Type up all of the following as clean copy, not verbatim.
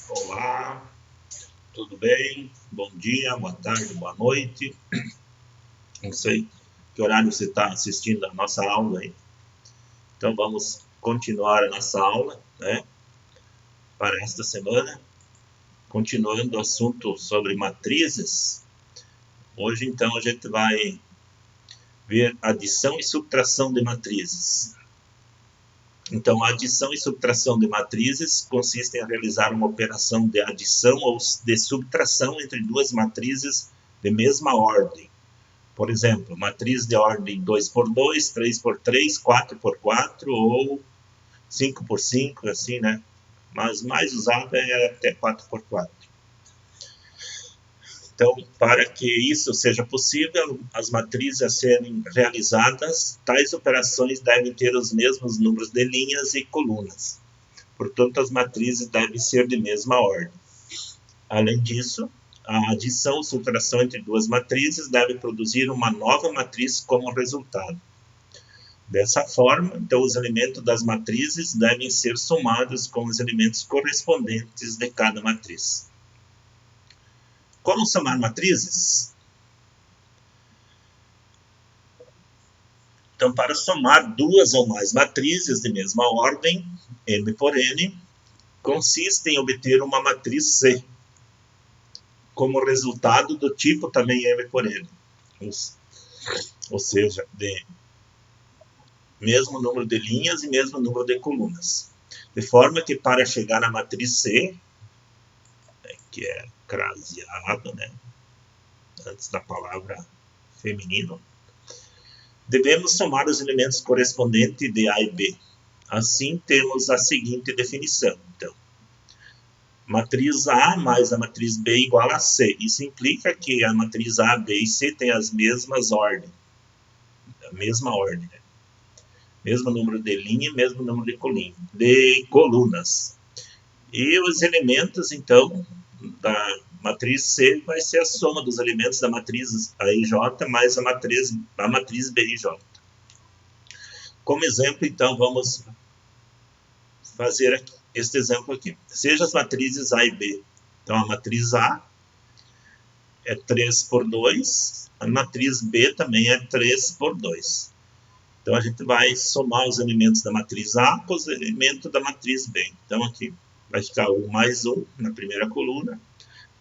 Olá, tudo bem? Bom dia, boa tarde, boa noite. Não sei que horário você está assistindo a nossa aula aí. Então vamos continuar a nossa aula, né, para esta semana. Continuando o assunto sobre matrizes. Hoje então a gente vai ver adição e subtração de matrizes. Então, a adição e subtração de matrizes consistem em realizar uma operação de adição ou de subtração entre duas matrizes de mesma ordem. Por exemplo, matriz de ordem 2x2, 3x3, 4x4 ou 5x5, assim, né? Mas mais usado é até 4x4. Então, para que isso seja possível, as matrizes a serem realizadas, tais operações devem ter os mesmos números de linhas e colunas. Portanto, as matrizes devem ser de mesma ordem. Além disso, a adição ou subtração entre duas matrizes deve produzir uma nova matriz como resultado. Dessa forma, então, os elementos das matrizes devem ser somados com os elementos correspondentes de cada matriz. Como somar matrizes? Então, para somar duas ou mais matrizes de mesma ordem, M por N, consiste em obter uma matriz C, como resultado do tipo também M por N. Ou seja, de mesmo número de linhas e mesmo número de colunas. De forma que para chegar à matriz C, que é craseado, né, antes da palavra feminino, devemos somar os elementos correspondentes de A e B. Assim, temos a seguinte definição. Então, matriz A mais a matriz B igual a C. Isso implica que a matriz A, B e C têm as mesmas ordens. A mesma ordem. Né? Mesmo número de linha e mesmo número de colunas. E os elementos, então, da matriz C vai ser a soma dos elementos da matriz AIJ mais a matriz BIJ. Como exemplo, então, vamos fazer este exemplo aqui. Seja as matrizes A e B. Então, a matriz A é 3x2, a matriz B também é 3x2. Então, a gente vai somar os elementos da matriz A com os elementos da matriz B. Então, aqui vai ficar 1 mais 1 na primeira coluna,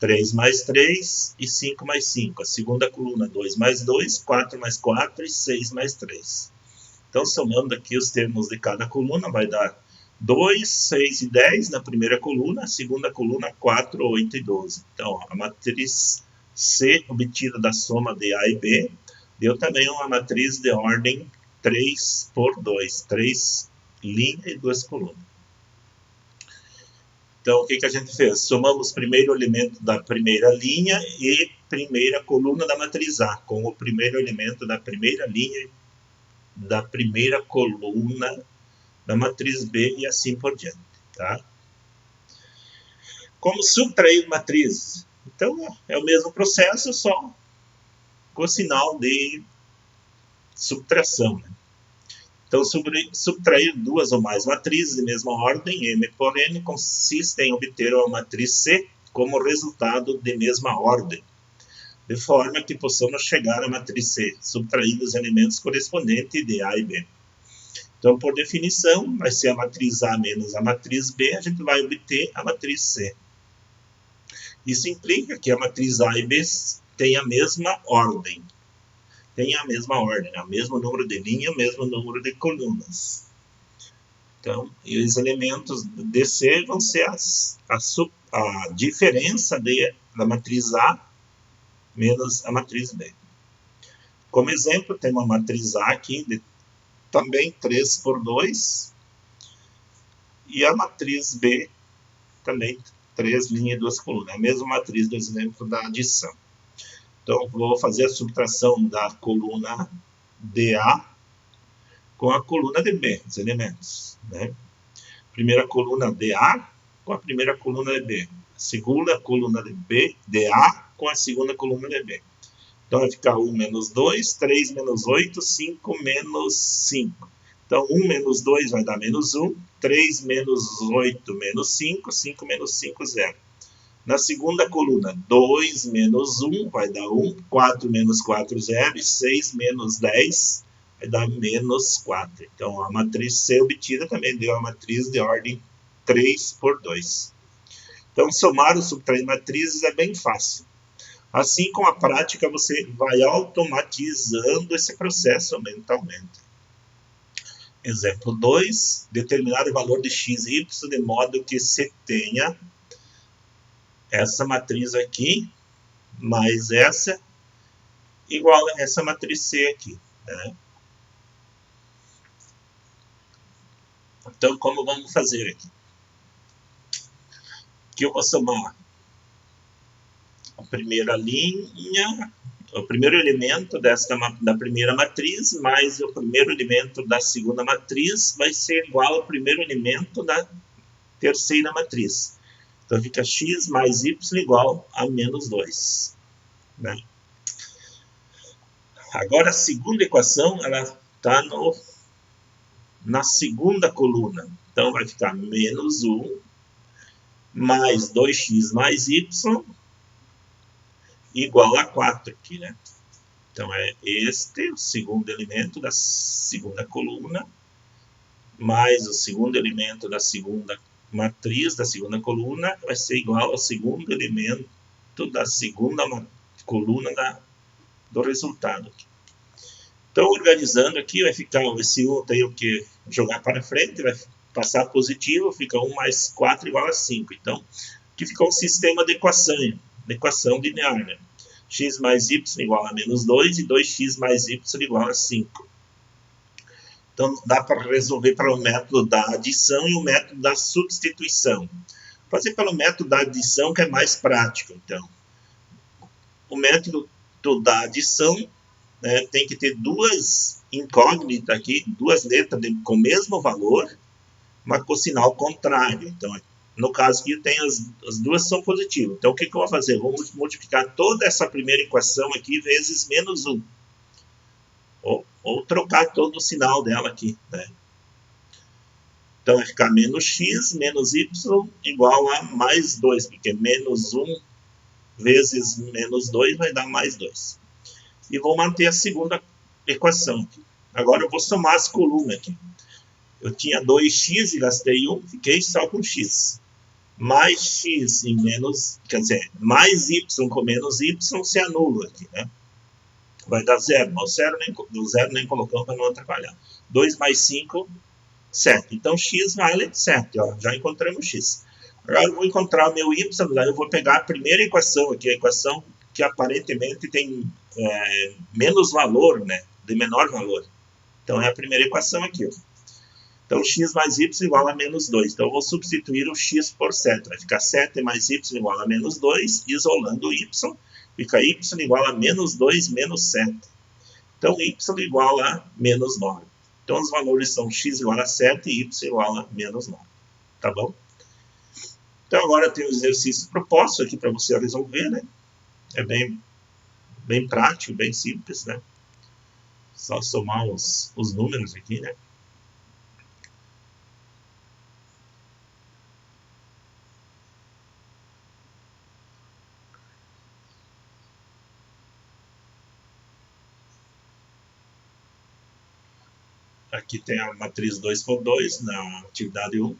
3 mais 3 e 5 mais 5. A segunda coluna, 2 mais 2, 4 mais 4 e 6 mais 3. Então, somando aqui os termos de cada coluna, vai dar 2, 6 e 10 na primeira coluna, a segunda coluna, 4, 8 e 12. Então, a matriz C, obtida da soma de A e B, deu também uma matriz de ordem 3 por 2, 3 linhas e 2 colunas. Então, o que a gente fez? Somamos o primeiro elemento da primeira linha e primeira coluna da matriz A, com o primeiro elemento da primeira linha da primeira coluna da matriz B e assim por diante. Tá? Como subtrair matrizes? Então, é o mesmo processo, só com o sinal de subtração. Né? Então, subtrair duas ou mais matrizes de mesma ordem, M por N, consiste em obter uma matriz C como resultado de mesma ordem, de forma que possamos chegar à matriz C, subtraindo os elementos correspondentes de A e B. Então, por definição, vai ser a matriz A menos a matriz B, a gente vai obter a matriz C. Isso implica que a matriz A e B têm a mesma ordem. Tem a mesma ordem, o mesmo número de linhas, o mesmo número de colunas. Então, e os elementos de C vão ser a diferença da matriz A menos a matriz B. Como exemplo, tem uma matriz A aqui, também 3 por 2, e a matriz B também 3 linhas e 2 colunas. A mesma matriz do exemplo da adição. Então, vou fazer a subtração da coluna DA com a coluna DB, os elementos. Né? Primeira coluna DA com a primeira coluna DB. Segunda coluna DB, DA com a segunda coluna DB. Então, vai ficar 1 menos 2, 3 menos 8, 5 menos 5. Então, 1 menos 2 vai dar menos 1, 3 menos 8 menos 5, 5 menos 5, 0. Na segunda coluna, 2 menos 1 vai dar 1, 4 menos 4, 0, e 6 menos 10 vai dar menos 4. Então, a matriz C obtida também deu a matriz de ordem 3 por 2. Então, somar ou subtrair matrizes é bem fácil. Assim, com a prática, você vai automatizando esse processo mentalmente. Exemplo 2, determinar o valor de x e y de modo que se tenha essa matriz aqui, mais essa, igual a essa matriz C aqui, né? Então, como vamos fazer aqui? Aqui eu vou somar a primeira linha, o primeiro elemento da primeira matriz, mais o primeiro elemento da segunda matriz, vai ser igual ao primeiro elemento da terceira matriz. Então, fica x mais y igual a menos 2. Né? Agora, a segunda equação, ela está na segunda coluna. Então, vai ficar menos 1 mais 2x mais y igual a 4 aqui, né? Então, é este o segundo elemento da segunda coluna, mais o segundo elemento da segunda matriz da segunda coluna, vai ser igual ao segundo elemento da segunda coluna do resultado. Então, organizando aqui, vai ficar esse 1, tenho que jogar para frente, vai passar positivo, fica 1 mais 4 igual a 5. Então, aqui ficou um sistema de equação linear, né? X mais y igual a menos 2 e 2x mais y igual a 5. Então, dá para resolver pelo método da adição e o método da substituição. Fazer pelo método da adição que é mais prático, então. O método da adição, né, tem que ter duas incógnitas aqui, duas letras com o mesmo valor, mas com sinal contrário. Então, no caso aqui, tem as duas são positivas. Então, o que eu vou fazer? Vou multiplicar toda essa primeira equação aqui vezes menos 1. Ou trocar todo o sinal dela aqui, né? Então, vai ficar menos x menos y igual a mais 2, porque menos 1 vezes menos 2 vai dar mais 2. E vou manter a segunda equação aqui. Agora eu vou somar as colunas aqui. Eu tinha 2x e gastei 1, fiquei só com x. Mais x e menos, quer dizer, mais y com menos y se anula aqui, né? Vai dar 0, mas o 0 nem colocamos para não atrapalhar. 2 mais 5, 7. Então, x vale 7, ó, já encontramos x. Agora eu vou encontrar o meu y, daí eu vou pegar a primeira equação aqui, a equação que aparentemente tem menos valor, né, de menor valor. Então, é a primeira equação aqui, ó. Então, x mais y igual a menos 2. Então, eu vou substituir o x por 7. Vai ficar 7 mais y igual a menos 2, isolando o y. Fica y igual a menos 2 menos 7. Então, y igual a menos 9. Então, os valores são x igual a 7 e y igual a menos 9. Tá bom? Então, agora tem o exercício proposto aqui para você resolver, né? É bem prático, bem simples, né? Só somar os números aqui, né? Aqui tem a matriz 2 por 2 na atividade 1.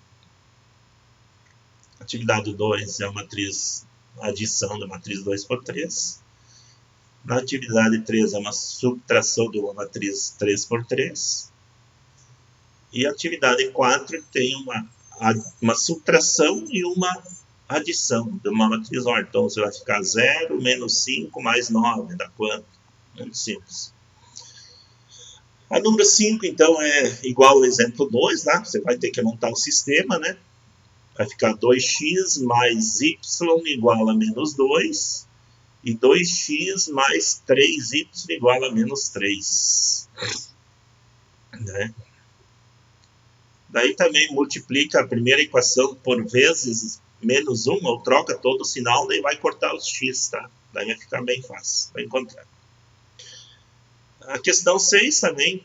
Atividade 2 é a adição da matriz 2 por 3. Na atividade 3 é uma subtração de uma matriz 3 por 3. E a atividade 4 tem uma subtração e uma adição de uma matriz ordem. Então, você vai ficar 0 menos 5 mais 9, dá quanto? Muito simples. A número 5, então, é igual ao exemplo 2, tá? Você vai ter que montar o sistema, né? Vai ficar 2x mais y igual a menos 2 e 2x mais 3y igual a menos 3. Né? Daí também multiplica a primeira equação por vezes menos 1, ou troca todo o sinal, daí vai cortar os x, tá? Daí vai ficar bem fácil, vai encontrar. A questão 6 também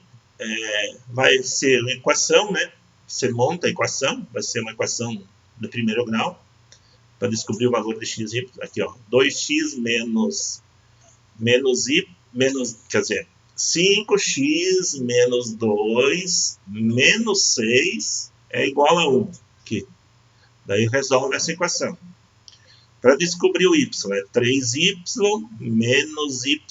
vai ser uma equação, né? você monta a equação, vai ser uma equação do primeiro grau, para descobrir o valor de x e y. Aqui, ó, 2x quer dizer, 5x menos 2 menos 6 é igual a 1. Aqui. Daí resolve essa equação. Para descobrir o y, é 3y menos y,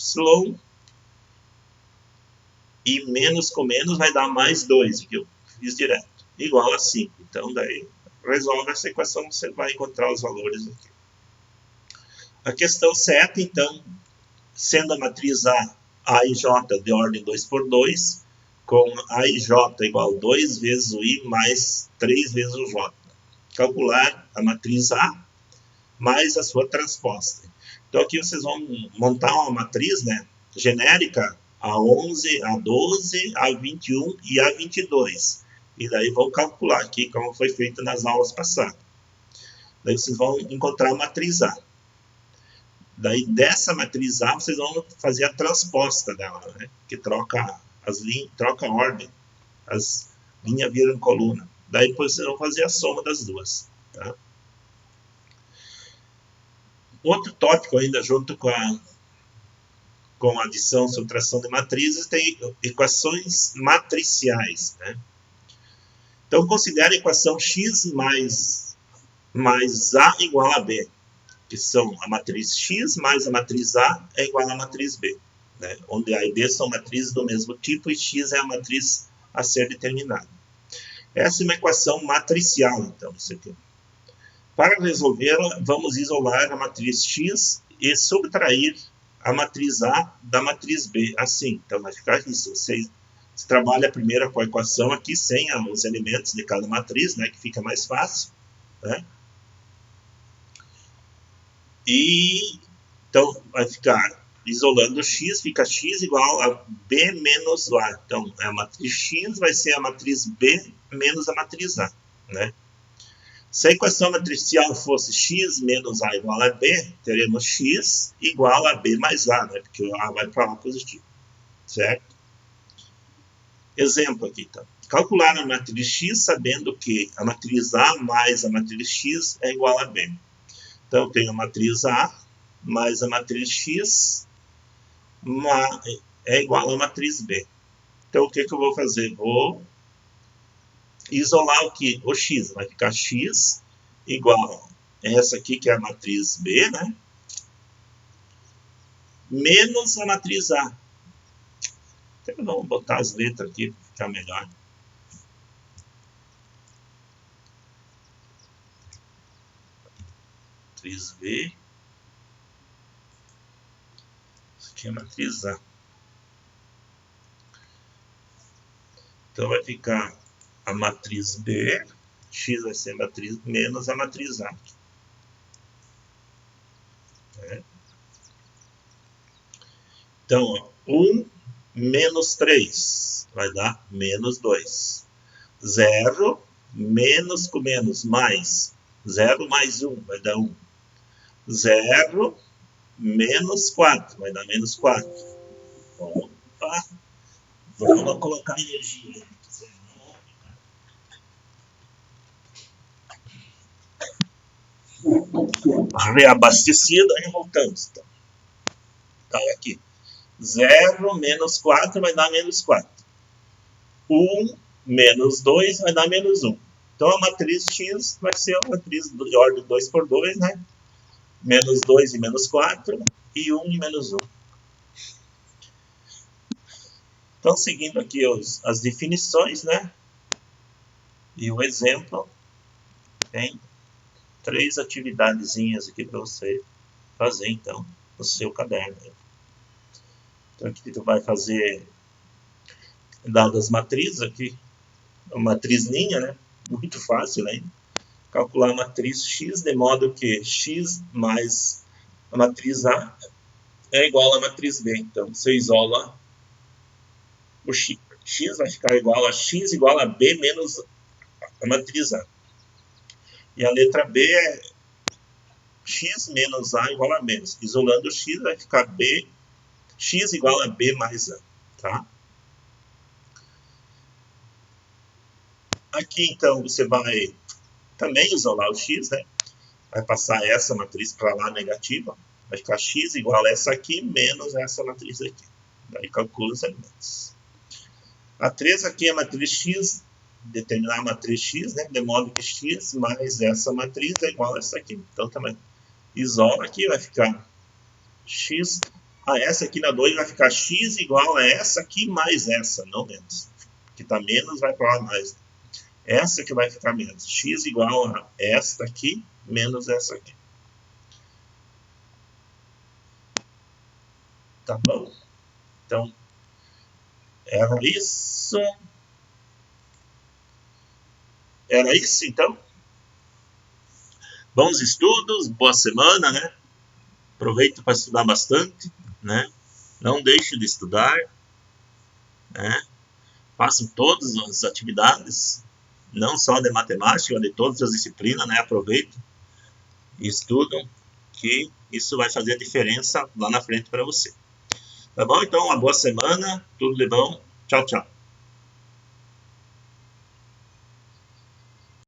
e menos com menos vai dar mais 2, que eu fiz direto, igual a 5. Então, daí resolve essa equação, você vai encontrar os valores aqui. A questão 7, então, sendo a matriz A e J de ordem 2 por 2, com A e J igual a 2 vezes o I mais 3 vezes o J. Calcular a matriz A mais a sua transposta. Então, aqui vocês vão montar uma matriz, né, genérica, A11, A12, A21 e A22. E daí vão calcular aqui como foi feito nas aulas passadas. Daí vocês vão encontrar a matriz A. Daí dessa matriz A vocês vão fazer a transposta dela, né? Que troca as linhas, troca a ordem. As linhas viram coluna. Daí depois vocês vão fazer a soma das duas. Tá? Outro tópico ainda junto com a adição e subtração de matrizes tem equações matriciais, né? Então, considere a equação x mais A igual a B, que são a matriz x mais a matriz A é igual à matriz B, né? Onde A e B são matrizes do mesmo tipo e x é a matriz a ser determinada. Essa é uma equação matricial, então, isso aqui. Para resolvê-la, vamos isolar a matriz x e subtrair a matriz A da matriz B, assim. Então, vai ficar isso. Você trabalha primeiro com a equação aqui, sem os elementos de cada matriz, né, que fica mais fácil, né? E, então, vai ficar, isolando x, fica x igual a B menos A. Então, a matriz x vai ser a matriz B menos a matriz A, né? Se a equação matricial fosse x menos A igual a B, teremos x igual a B mais A, né? Porque o A vai para lá positivo, certo? Exemplo aqui, então. Calcular a matriz x sabendo que a matriz A mais a matriz x é igual a B. Então, eu tenho a matriz A mais a matriz x é igual a matriz B. Então, o que eu vou fazer? Vou isolar o x. Vai ficar x igual a essa aqui, que é a matriz B, né? Menos a matriz A. Então, vamos botar as letras aqui para ficar melhor. Matriz B. Isso aqui é a matriz A. Então, vai ficar a matriz B, x vai ser a matriz menos a matriz A. Então, ó, 1 menos 3 vai dar menos 2. 0 menos com menos mais. 0 mais 1 vai dar 1. 0 menos 4 vai dar menos 4. Opa! Vamos colocar energia. Reabastecida e voltamos. Então, tá aqui. 0 menos 4 vai dar menos 4. 1 menos 2 vai dar menos 1. Então, a matriz x vai ser a matriz de ordem 2 por 2, né? Menos 2 e menos 4, e 1 e menos 1. Então, seguindo aqui as definições, né? E o exemplo, tem 3 atividadezinhas aqui para você fazer, então, no seu caderno. Então, aqui tu vai fazer, dadas as matrizes aqui, a matriz linha, né? Muito fácil ainda. Calcular a matriz x de modo que x mais a matriz A é igual à matriz B. Então, você isola o x. X vai ficar igual a x igual a B menos a matriz A. E a letra B é x menos A igual a menos. Isolando o x vai ficar B, x igual a B mais A. Tá? Aqui, então, você vai também isolar o x, né? Vai passar essa matriz para lá negativa. Vai ficar x igual a essa aqui menos essa matriz aqui. Daí calcula os elementos. A 3 aqui é a matriz x, determinar a matriz x, né? De modo que x mais essa matriz é igual a essa aqui. Então também isola aqui, vai ficar x. Essa aqui na 2 vai ficar x igual a essa aqui mais essa, não menos. Que está menos vai para lá mais. Essa que vai ficar menos. X igual a esta aqui menos essa aqui. Tá bom? Então, era isso. Era isso, então. Bons estudos, boa semana, né? Aproveita para estudar bastante, né? Não deixe de estudar, né? Façam todas as atividades, não só de matemática, de todas as disciplinas, né? Aproveitem e estudam, que isso vai fazer a diferença lá na frente para você. Tá bom? Então, uma boa semana, tudo de bom. Tchau, tchau.